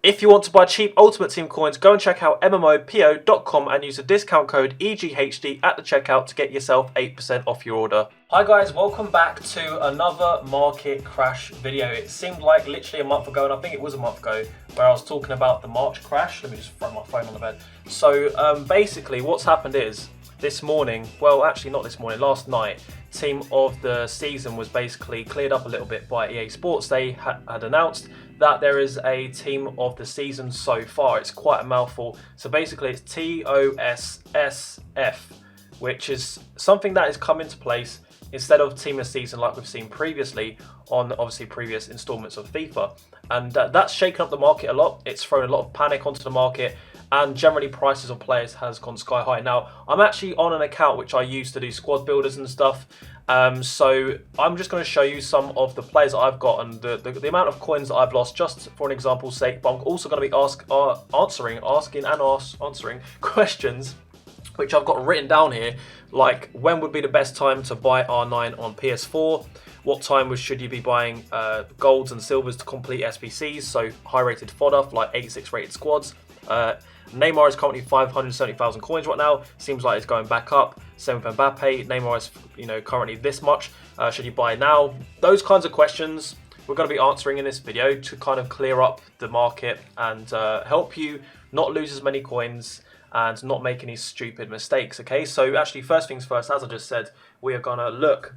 If you want to buy cheap Ultimate Team coins, go and check out MMOPO.com and use the discount code EGHD at the checkout to get yourself 8% off your order. Hi guys, welcome back to another market crash video. It seemed like literally a month ago, and I think it was a month ago, where I was talking about the March crash. Let me just throw my phone on the bed. So basically what's happened is, this morning, well actually not this morning, last night, team of the season was basically cleared up a little bit by EA Sports. They had announced that there is a team of the season so far. It's quite a mouthful. So basically it's TOTSSF, which is something that has come into place instead of team of the season like we've seen previously on obviously previous installments of FIFA. And that's shaken up the market a lot. It's thrown a lot of panic onto the market, and generally prices of players has gone sky high. Now, I'm actually on an account which I use to do squad builders and stuff. So I'm just going to show you some of the players that I've got and the amount of coins that I've lost, just for an example's sake. But I'm also going to be answering questions which I've got written down here, like when would be the best time to buy R9 on PS4? What time should you be buying golds and silvers to complete SBCs, so high rated fodder for like 86 rated squads? Neymar is currently 570,000 coins right now. Seems like it's going back up. Same with Mbappe. Neymar is, currently this much. Should you buy now? Those kinds of questions we're going to be answering in this video to kind of clear up the market and help you not lose as many coins and not make any stupid mistakes. Okay, so actually, first things first, as I just said, we are going to look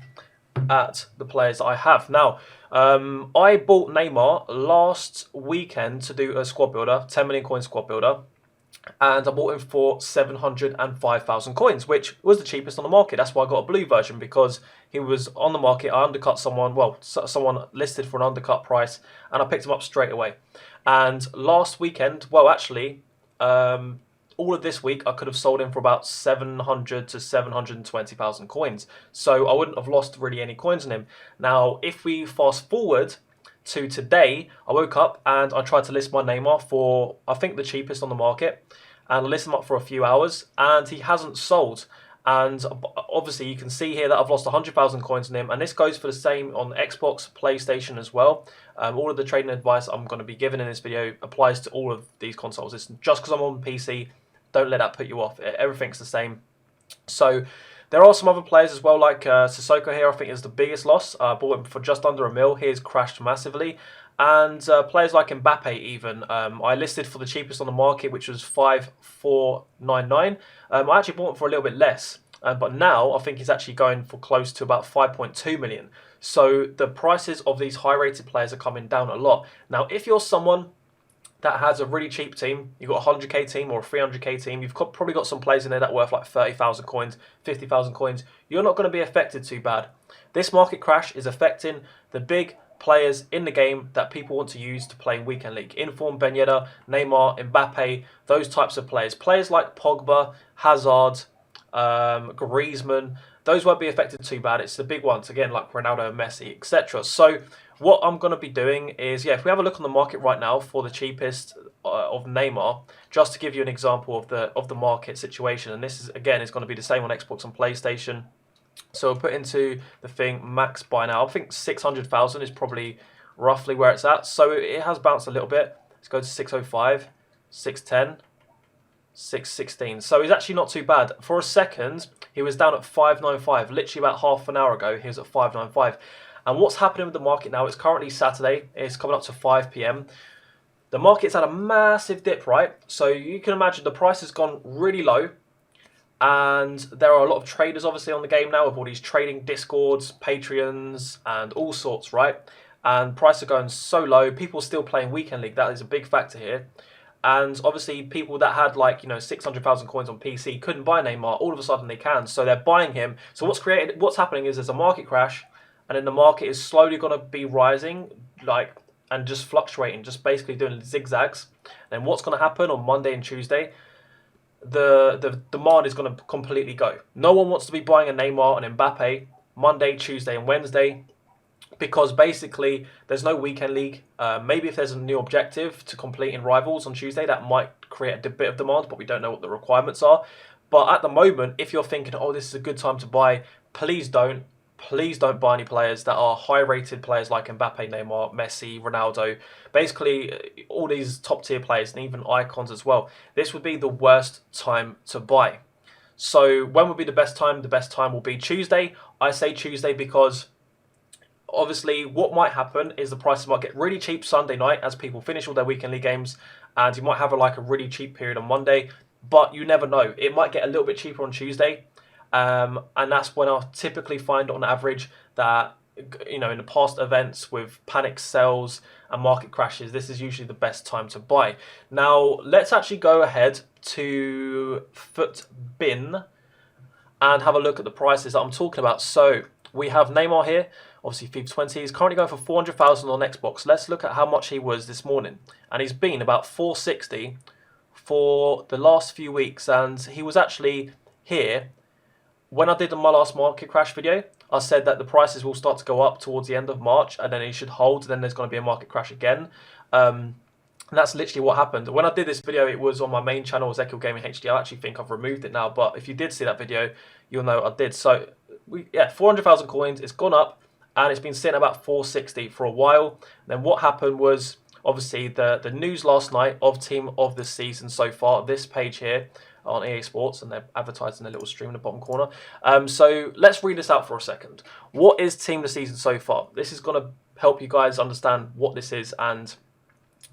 at the players that I have. Now, I bought Neymar last weekend to do a squad builder, 10 million coin squad builder, and I bought him for 705,000 coins, which was the cheapest on the market. That's why I got a blue version, because he was on the market. I undercut someone, well, someone listed for an undercut price, and I picked him up straight away. And last weekend, well, actually, all of this week, I could have sold him for about 700 to 720,000 coins. So I wouldn't have lost really any coins on him. Now, if we fast forward to today, I woke up and I tried to list my Neymar for, I think, the cheapest on the market. And I listed him up for a few hours and he hasn't sold. And obviously you can see here that I've lost 100,000 coins on him, and this goes for the same on Xbox, PlayStation as well. All of the trading advice I'm going to be giving in this video applies to all of these consoles. It's just because I'm on PC, don't let that put you off. Everything's the same. So there are some other players as well, like Sissoko here, I think is the biggest loss. I bought him for just under $1 mil. He has crashed massively. And players like Mbappe even, I listed for the cheapest on the market, which was 5,499. I actually bought him for a little bit less. But now I think he's actually going for close to about 5.2 million. So the prices of these high rated players are coming down a lot. Now, if you're someone that has a really cheap team, you've got a 100k team or a 300k team, you've probably got some players in there that are worth like 30,000 coins, 50,000 coins, you're not going to be affected too bad. This market crash is affecting the big players in the game that people want to use to play in Weekend League. Inform, Ben Yedder, Neymar, Mbappe, those types of players. Players like Pogba, Hazard, Griezmann, those won't be affected too bad. It's the big ones, again, like Ronaldo and Messi, etc. So what I'm going to be doing is, if we have a look on the market right now for the cheapest of Neymar, just to give you an example of the market situation, and this is, again, is going to be the same on Xbox and PlayStation. So we'll put into the thing max buy now. I think 600,000 is probably roughly where it's at. So it has bounced a little bit. Let's go to 605, 610. 616. So he's actually not too bad. For a second, he was down at 595. Literally about half an hour ago, he was at 595. And what's happening with the market now? It's currently Saturday. It's coming up to 5 p.m. The market's had a massive dip, right? So you can imagine the price has gone really low. And there are a lot of traders obviously on the game now with all these trading discords, Patreons, and all sorts, right? And prices are going so low. People are still playing Weekend League. That is a big factor here. And obviously people that had 600,000 coins on PC couldn't buy Neymar. All of a sudden they can. So they're buying him. So what's happening is there's a market crash, and then the market is slowly going to be rising, and just fluctuating, just basically doing zigzags. Then what's going to happen on Monday and Tuesday? The demand is going to completely go. No one wants to be buying a Neymar and Mbappe Monday, Tuesday, and Wednesday, because basically there's no Weekend League. Maybe if there's a new objective to complete in Rivals on Tuesday, that might create a bit of demand, but we don't know what the requirements are. But at the moment, if you're thinking, oh, this is a good time to buy, please don't. please don't buy any players that are high-rated players like Mbappe, Neymar, Messi, Ronaldo. Basically, all these top-tier players and even icons as well. This would be the worst time to buy. So when would be the best time? The best time will be Tuesday. I say Tuesday because obviously what might happen is the prices might get really cheap Sunday night as people finish all their weekend league games, and you might have a really cheap period on Monday, but you never know. It might get a little bit cheaper on Tuesday, and that's when I typically find on average that, in the past events with panic sells and market crashes, this is usually the best time to buy. Now let's actually go ahead to Footbin and have a look at the prices that I'm talking about. So we have Neymar here, obviously FIFA 20. He's currently going for 400,000 on Xbox. Let's look at how much he was this morning. And he's been about 460 for the last few weeks. And he was actually here when I did my last market crash video. I said that the prices will start to go up towards the end of March, and then it should hold. Then there's going to be a market crash again. And that's literally what happened. When I did this video, it was on my main channel, Ezekiel Gaming HD. I actually think I've removed it now, but if you did see that video, you'll know I did. So, 400,000 coins. It's gone up, and it's been sitting about 460 for a while. Then what happened was, obviously, the news last night of Team of the Season so far, this page here on EA Sports, and they're advertising a little stream in the bottom corner. So let's read this out for a second. What is Team of the Season so far? This is going to help you guys understand what this is and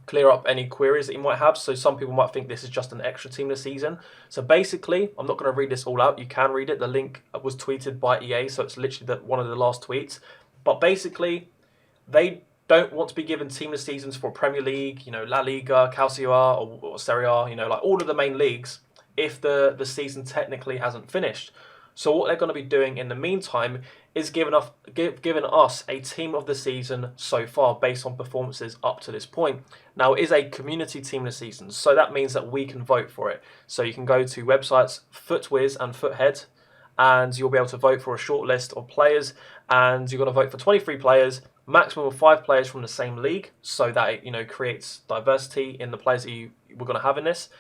clear up any queries that you might have. So some people might think this is just an extra team this season. So basically, I'm not going to read this all out. You can read it. The link was tweeted by EA, so it's literally one of the last tweets. But basically, they don't want to be given team of seasons for Premier League, La Liga, Calcio or Serie A, like all of the main leagues, if the season technically hasn't finished. So what they're going to be doing in the meantime is giving us a team of the season so far based on performances up to this point. Now, it is a community team of the season, so that means that we can vote for it. So you can go to websites FootWiz and Foothead, and you'll be able to vote for a short list of players, and you're going to vote for 23 players, maximum of 5 players from the same league, so that it creates diversity in the players that we're going to have in this.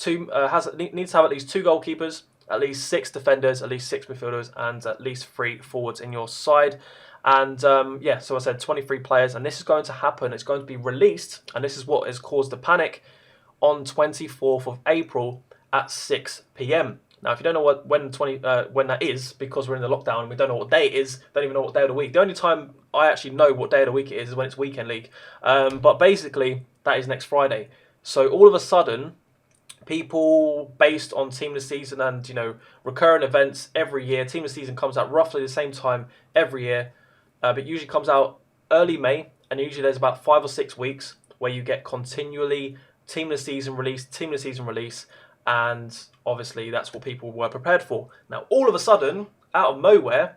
Needs to have at least 2 goalkeepers, at least 6 defenders, at least 6 midfielders, and at least 3 forwards in your side. And so I said 23 players, and this is going to happen. It's going to be released, and this is what has caused the panic, on 24th of April at 6 p.m. Now, if you don't know when that is, because we're in the lockdown and we don't know what day it is, don't even know what day of the week. The only time I actually know what day of the week it is when it's weekend league. But basically, that is next Friday. So all of a sudden, people based on team of the season and recurrent events every year. Team of the season comes out roughly the same time every year, but usually comes out early May, and usually there's about 5 or 6 weeks where you get continually team of the season release, and obviously that's what people were prepared for. Now all of a sudden, out of nowhere,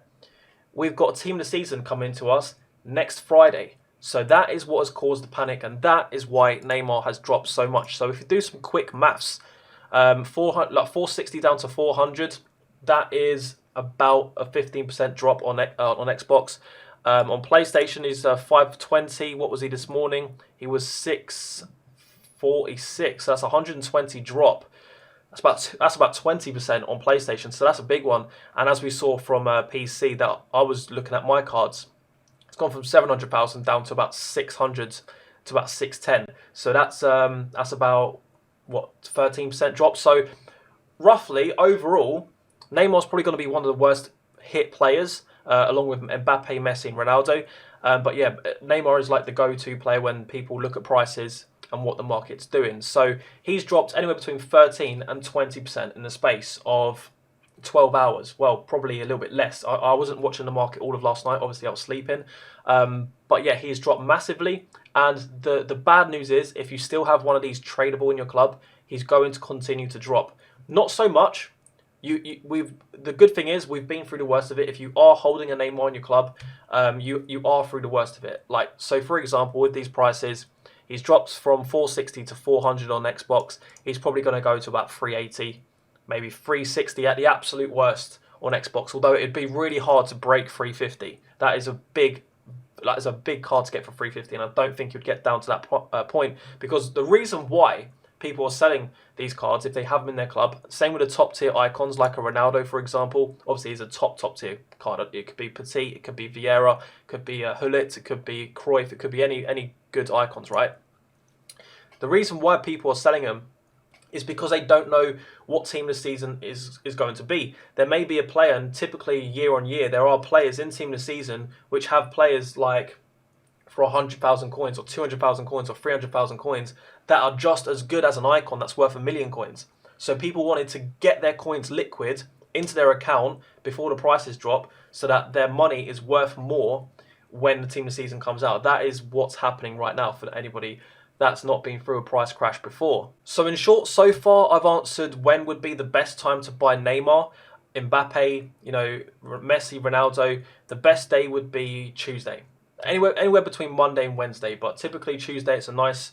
we've got a team of the season coming to us next Friday. So that is what has caused the panic, and that is why Neymar has dropped so much. So if you do some quick maths, 460 down to 400, that is about a 15% drop on Xbox. On PlayStation is 520. What was he this morning? He was 646. So that's a 120 drop. That's about 20% on PlayStation. So that's a big one. And as we saw from PC, that I was looking at my cards, it's gone from 700,000 down to about 600 to about 610. So that's about 13% drop. So roughly overall, Neymar's probably going to be one of the worst hit players, along with Mbappe, Messi, and Ronaldo. But yeah, Neymar is like the go-to player when people look at prices and what the market's doing. So he's dropped anywhere between 13 and 20% in the space of 12 hours. Well, probably a little bit less. I wasn't watching the market all of last night. Obviously, I was sleeping. But yeah, he's dropped massively. And the bad news is, if you still have one of these tradable in your club, he's going to continue to drop. Not so much. The good thing is we've been through the worst of it. If you are holding a Neymar in your club, you are through the worst of it. So for example, with these prices, he's dropped from 460 to 400 on Xbox. He's probably going to go to about 380. Maybe 360 at the absolute worst on Xbox, although it'd be really hard to break 350. That is a big card to get for 350, and I don't think you'd get down to that point, because the reason why people are selling these cards if they have them in their club. Same with the top tier icons like a Ronaldo, for example. Obviously, he's a top tier card. It could be Petit, it could be Vieira, it could be Hullet, it could be Cruyff, it could be any good icons, right? The reason why people are selling them is because they don't know what team this season is going to be. There may be a player, and typically year on year, there are players in team this season which have players like for 100,000 coins or 200,000 coins or 300,000 coins that are just as good as an icon that's worth 1,000,000 coins. So people wanted to get their coins liquid into their account before the prices drop so that their money is worth more when the team of the season comes out. That is what's happening right now for anybody that's not been through a price crash before. So in short, so far I've answered when would be the best time to buy Neymar, Mbappe, Messi, Ronaldo. The best day would be Tuesday. Anywhere between Monday and Wednesday, but typically Tuesday it's a nice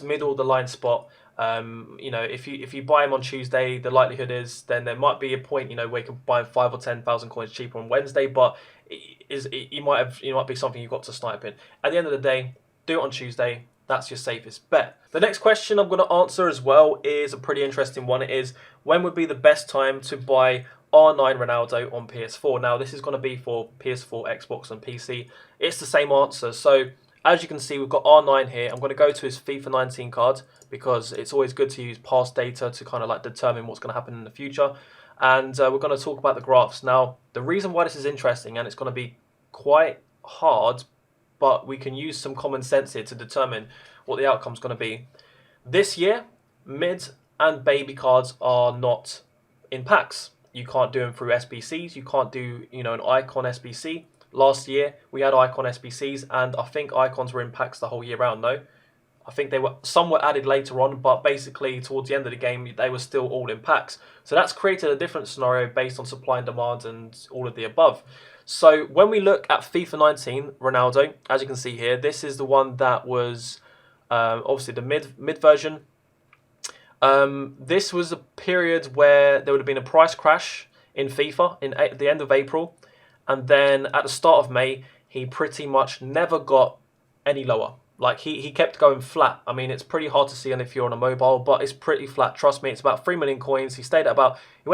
middle of the line spot. If you buy them on Tuesday, the likelihood is then there might be a point where you can buy 5 or 10,000 coins cheaper on Wednesday, but it might be something you've got to snipe in. At the end of the day, do it on Tuesday. That's your safest bet. The next question I'm going to answer as well is a pretty interesting one. It is, when would be the best time to buy R9 Ronaldo on PS4? Now, this is going to be for PS4, Xbox, and PC. It's the same answer. So, as you can see, we've got R9 here. I'm going to go to his FIFA 19 card because it's always good to use past data to kind of like determine what's going to happen in the future. And we're going to talk about the graphs. Now, the reason why this is interesting, and it's going to be quite hard, but we can use some common sense here to determine what the outcome's going to be. This year, mid and baby cards are not in packs. You can't do them through SBCs. You can't do, an icon SBC. Last year, we had icon SBCs, and I think icons were in packs the whole year round, no? I think some were added later on, but basically towards the end of the game, they were still all in packs. So that's created a different scenario based on supply and demand and all of the above. So when we look at FIFA 19 Ronaldo, as you can see here, this is the one that was obviously the mid version. This was a period where there would have been a price crash in FIFA at the end of April, and then at the start of May, he pretty much never got any lower. Like he kept going flat. I mean, it's pretty hard to see if you're on a mobile, but it's pretty flat. Trust me, it's about 3 million coins. He went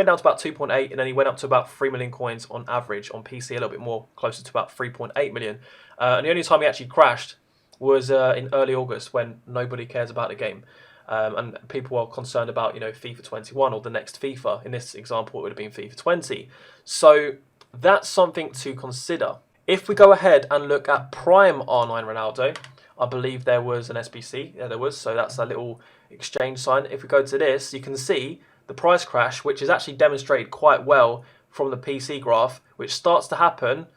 down to about 2.8, and then he went up to about 3 million coins on average. On PC, a little bit more, closer to about 3.8 million. And the only time he actually crashed was in early August, when nobody cares about the game. And people are concerned about, FIFA 21 or the next FIFA. In this example, it would have been FIFA 20. So that's something to consider. If we go ahead and look at Prime R9 Ronaldo, I believe there was an SBC. Yeah, there was. So that's a little exchange sign. If we go to this, you can see the price crash, which is actually demonstrated quite well from the PC graph, which starts to happen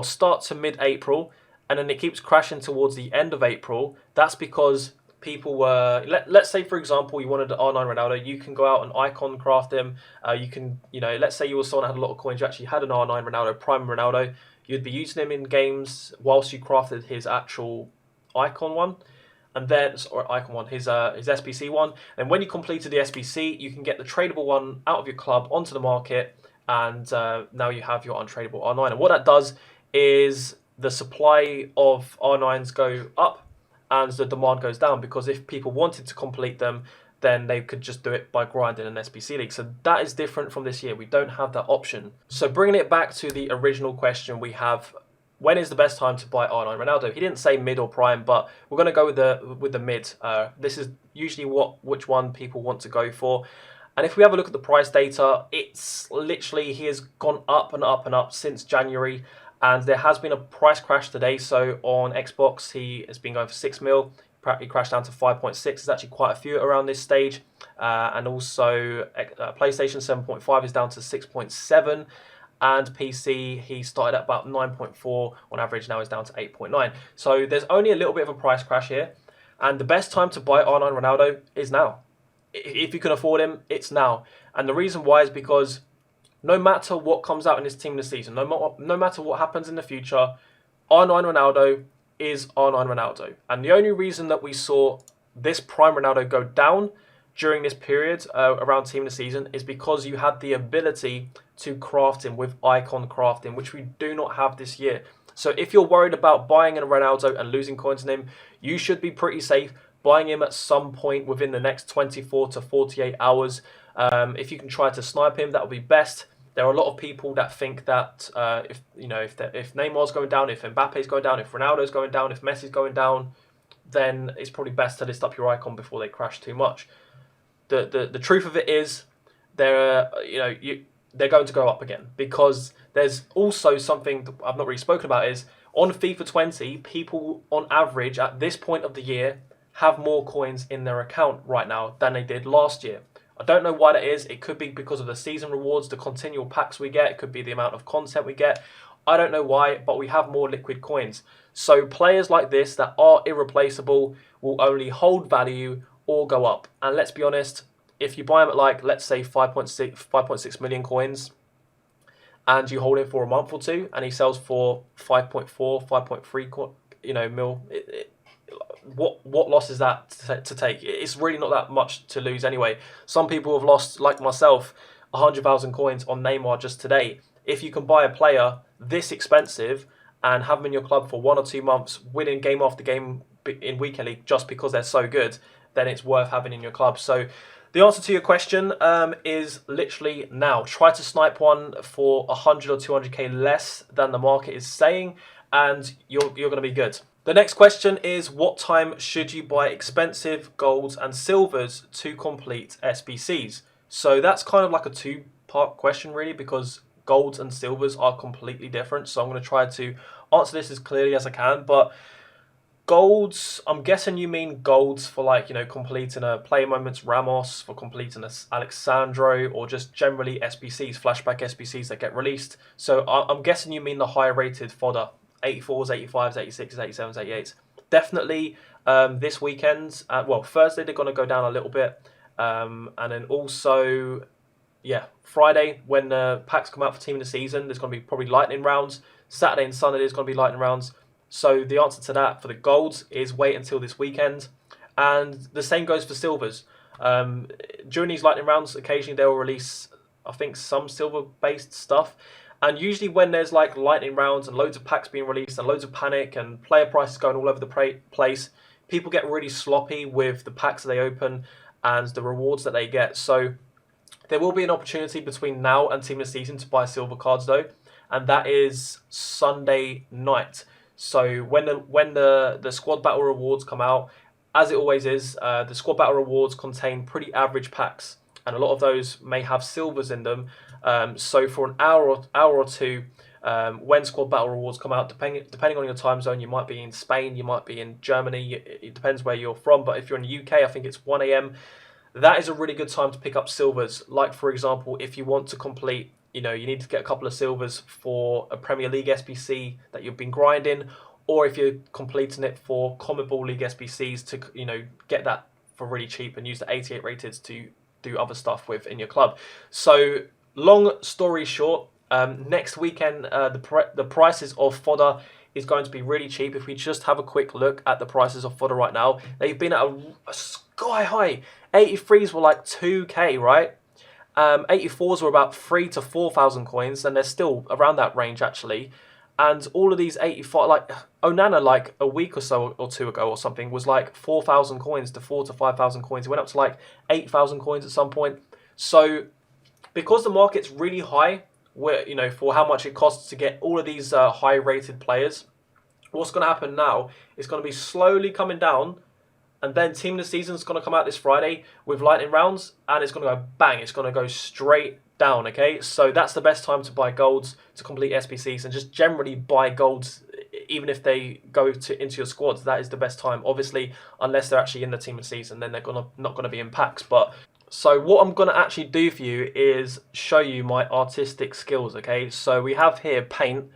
start to mid-April, and then it keeps crashing towards the end of April. That's because people were, let's say, for example, you wanted an R9 Ronaldo, you can go out and icon craft him. You can, let's say you were someone that had a lot of coins, you actually had an R9 Ronaldo, Prime Ronaldo. You'd be using him in games whilst you crafted his actual icon one, and then, his SBC one. And when you completed the SBC, you can get the tradable one out of your club onto the market, and now you have your untradeable R9. And what that does is the supply of R9s go up and the demand goes down, because if people wanted to complete them, then they could just do it by grinding an SBC league. So that is different from this year. We don't have that option. So bringing it back to the original question we have, when is the best time to buy R9 Ronaldo? He didn't say mid or prime, but we're going to go with the mid. This is usually which one people want to go for. And if we have a look at the price data, it's literally, he has gone up and up and up since January. And there has been a price crash today. So on Xbox, he has been going for 6 mil. He crashed down to 5.6. There's actually quite a few around this stage. And also PlayStation 7.5 is down to 6.7. And PC, he started at about 9.4 on average. Now he's down to 8.9. So there's only a little bit of a price crash here. And the best time to buy R9 Ronaldo is now. If you can afford him, it's now. And the reason why is because no matter what comes out in this team this season, no matter what happens in the future, R9 Ronaldo is R9 Ronaldo. And the only reason that we saw this Prime Ronaldo go down during this period around team of the season is because you had the ability to craft him with icon crafting, which we do not have this year. So if you're worried about buying a Ronaldo and losing coins in him, you should be pretty safe buying him at some point within the next 24 to 48 hours. If you can try to snipe him, that would be best. There are a lot of people that think that if Neymar's going down, if Mbappe's going down, if Ronaldo's going down, if Messi's going down, then it's probably best to list up your icon before they crash too much. The truth of it is, they're going to go up again, because there's also something that I've not really spoken about is on FIFA 20, people on average at this point of the year have more coins in their account right now than they did last year. I don't know why that is. It could be because of the season rewards, the continual packs we get. It could be the amount of content we get. I don't know why, but we have more liquid coins. So players like this that are irreplaceable will only hold value or go up. And let's be honest, if you buy them at, like, let's say 5.6 million coins, and you hold him for a month or two, and he sells for 5.4, 5.3, mil, what loss is that to take? It's really not that much to lose anyway. Some people have lost, like myself, 100,000 coins on Neymar just today. If you can buy a player this expensive and have them in your club for 1 or 2 months, winning game after game in Weekend League just because they're so good, then it's worth having in your club. So the answer to your question is literally now. Try to snipe one for 100 or 200k less than the market is saying, and you're going to be good. The next question is, what time should you buy expensive golds and silvers to complete SBCs? So that's kind of like a two-part question really, because golds and silvers are completely different. So I'm going to try to answer this as clearly as I can. But golds, I'm guessing you mean golds for, like, completing a Player Moments Ramos, for completing a Alexandro, or just generally SBCs, flashback SBCs that get released. So I'm guessing you mean the higher rated fodder. 84s, 85s, 86s, 87s, 88s. Definitely this weekend, Thursday they're going to go down a little bit. And then also, Friday when the packs come out for Team of the Season, there's going to be probably lightning rounds. Saturday and Sunday there's going to be lightning rounds. So the answer to that for the golds is wait until this weekend. And the same goes for silvers. During these lightning rounds, occasionally they will release, I think, some silver-based stuff. And usually when there's like lightning rounds and loads of packs being released and loads of panic and player prices going all over the place, people get really sloppy with the packs that they open and the rewards that they get. So there will be an opportunity between now and Team of the Season to buy silver cards though, and that is Sunday night. So when the squad battle rewards come out, as it always is, the squad battle rewards contain pretty average packs, and a lot of those may have silvers in them. So for an hour or two, when squad battle rewards come out, depending on your time zone, you might be in Spain, you might be in Germany, it depends where you're from, but if you're in the UK, I think it's 1 a.m. That is a really good time to pick up silvers. Like, for example, if you want to complete, you need to get a couple of silvers for a Premier League SBC that you've been grinding, or if you're completing it for CONMEBOL League SBCs to, get that for really cheap and use the 88 rated to do other stuff with in your club. So long story short, next weekend the prices of fodder is going to be really cheap. If we just have a quick look at the prices of fodder right now, they've been at a sky high. 83s were like 2k, right? 84s were about 3,000 to 4,000 coins, and they're still around that range actually. And all of these 85, like Onana, like a week or so or two ago or something, was like 4,000 coins to 4,000 to 5,000 coins. It went up to like 8,000 coins at some point. So because the market's really high, where for how much it costs to get all of these high-rated players, what's going to happen now is going to be slowly coming down, and then Team of the Season is going to come out this Friday with lightning rounds, and it's going to go bang. It's going to go straight down. Okay, so that's the best time to buy golds to complete SBCs, and just generally buy golds, even if they go into your squads. That is the best time, obviously, unless they're actually in the Team of the Season, then they're not going to be in packs, but. So what I'm going to actually do for you is show you my artistic skills, okay? So we have here paint.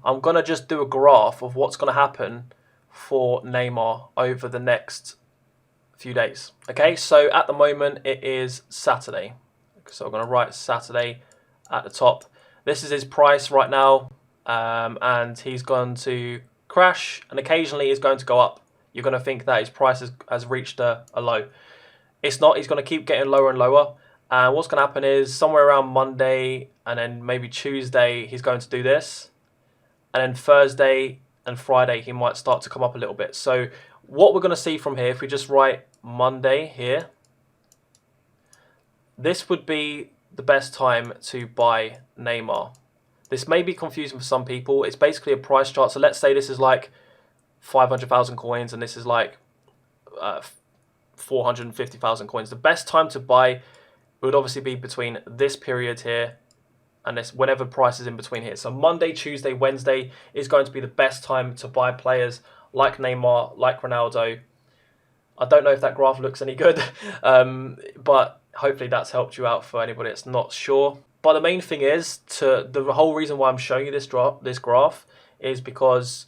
I'm going to just do a graph of what's going to happen for Neymar over the next few days, okay? So at the moment it is Saturday. So I'm going to write Saturday at the top. This is his price right now, and he's going to crash, and occasionally he's going to go up. You're going to think that his price has reached a low. It's not. He's going to keep getting lower and lower. And what's going to happen is somewhere around Monday and then maybe Tuesday, he's going to do this. And then Thursday and Friday, he might start to come up a little bit. So what we're going to see from here, if we just write Monday here, this would be the best time to buy Neymar. This may be confusing for some people. It's basically a price chart. So let's say this is like 500,000 coins and this is like 450,000 coins. The best time to buy would obviously be between this period here and this, whenever price is in between here. So Monday, Tuesday, Wednesday is going to be the best time to buy players like Neymar, like Ronaldo. I don't know if that graph looks any good, but hopefully that's helped you out for anybody that's not sure. But the main thing is, the whole reason why I'm showing you this graph is because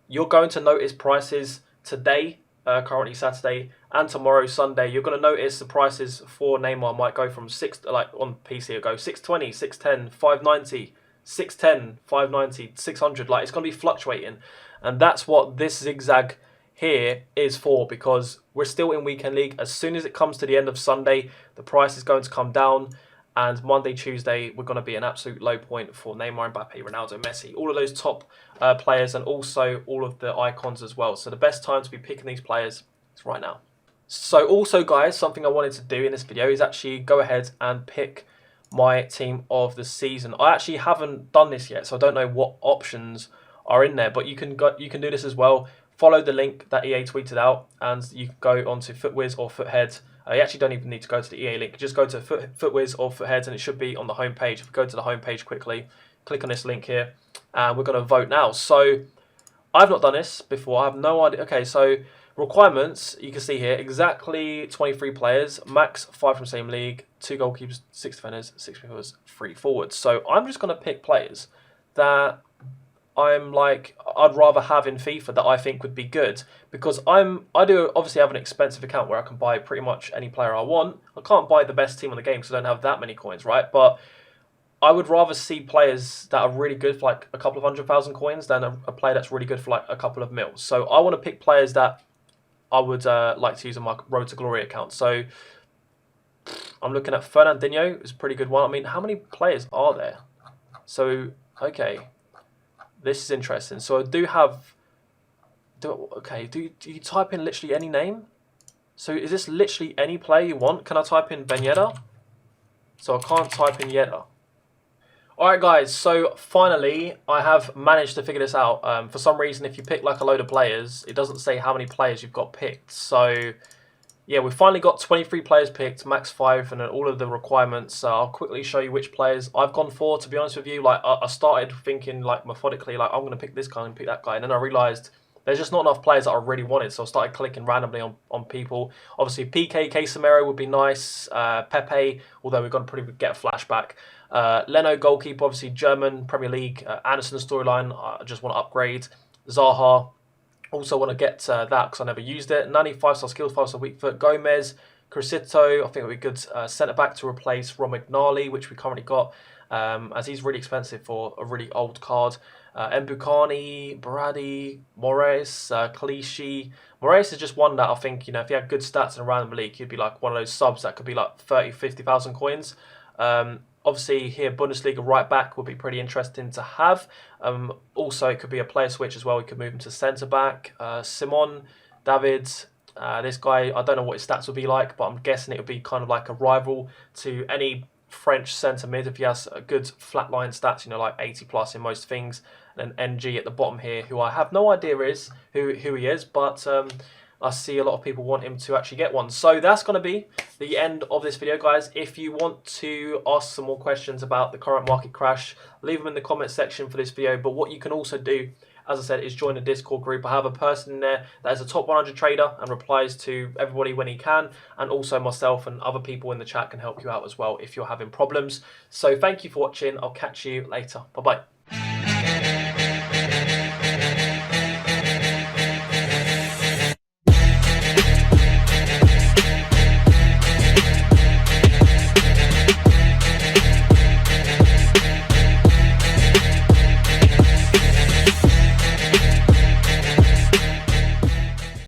you're going to notice prices today, currently Saturday, and tomorrow Sunday. You're going to notice the prices for Neymar might go from like on PC, it'll go 620, 610, 590, 610, 590, 600. Like, it's going to be fluctuating, and that's what this zigzag here is for, because we're still in weekend league. As soon as it comes to the end of Sunday, the price is going to come down, and Monday, Tuesday, we're going to be an absolute low point for Neymar, Mbappe, Ronaldo, Messi, all of those top players, and also all of the icons as well. So the best time to be picking these players is right now. So also, guys, something I wanted to do in this video is actually go ahead and pick my team of the season. I actually haven't done this yet, so I don't know what options are in there, but you can do this as well. Follow the link that EA tweeted out, and you can go onto FootWiz or Foothead. You actually don't even need to go to the EA link. Just go to FootWiz or Foothead, and it should be on the home page. If we go to the home page quickly, click on this link here, and we're going to vote now. So I've not done this before. I have no idea. Okay, so requirements, you can see here, exactly 23 players, max 5 from same league, 2 goalkeepers, 6 defenders, 6 midfielders, 3 forwards. So I'm just going to pick players that I'm like, I'd rather have in FIFA that I think would be good, because I do obviously have an expensive account where I can buy pretty much any player I want. I can't buy the best team on the game because I don't have that many coins, right? But I would rather see players that are really good for like a couple of 100,000 coins than a player that's really good for like a couple of mils. So I want to pick players that I would like to use on my Road to Glory account. So I'm looking at Fernandinho, is a pretty good one. I mean, how many players are there? So, okay. This is interesting. So I do have... Do you type in literally any name? So is this literally any player you want? Can I type in Ben Yedder? So I can't type in Yedder. Alright guys, so finally I have managed to figure this out. For some reason, if you pick like a load of players, it doesn't say how many players you've got picked. So yeah, we finally got 23 players picked, max 5, and all of the requirements. I'll quickly show you which players I've gone for. To be honest with you, like I started thinking like methodically, like I'm going to pick this guy and pick that guy, and then I realised there's just not enough players that I really wanted, so I started clicking randomly on people. Obviously, PK, Casemiro would be nice. Pepe, although we're going to probably get a flashback. Leno, goalkeeper, obviously German, Premier League. Anderson, storyline, I just want to upgrade. Zaha, also want to get that because I never used it. Nani, 5-star skills, 5-star weak foot. Gomez, Crisito, I think it would be good centre-back to replace Romagnoli, which we currently got, as he's really expensive for a really old card. Mbukani, Baradi, Moraes, Clichy. Moraes is just one that I think, you know, if he had good stats in a random league, he'd be like one of those subs that could be like 30, 50,000 coins. Obviously here, Bundesliga right back would be pretty interesting to have. Also, it could be a player switch as well. We could move him to centre back. Simon, David, this guy, I don't know what his stats would be like, but I'm guessing it would be kind of like a rival to any French centre mid if he has a good flatline stats, you know, like 80 plus in most things. And then NG at the bottom here, who I have no idea who he is, but I see a lot of people want him to actually get one. So that's going to be the end of this video, guys. If you want to ask some more questions about the current market crash, leave them in the comment section for this video. But what you can also do, as I said, is join a Discord group. I have a person in there that is a top 100 trader and replies to everybody when he can. And also myself and other people in the chat can help you out as well if you're having problems. So thank you for watching. I'll catch you later. Bye-bye.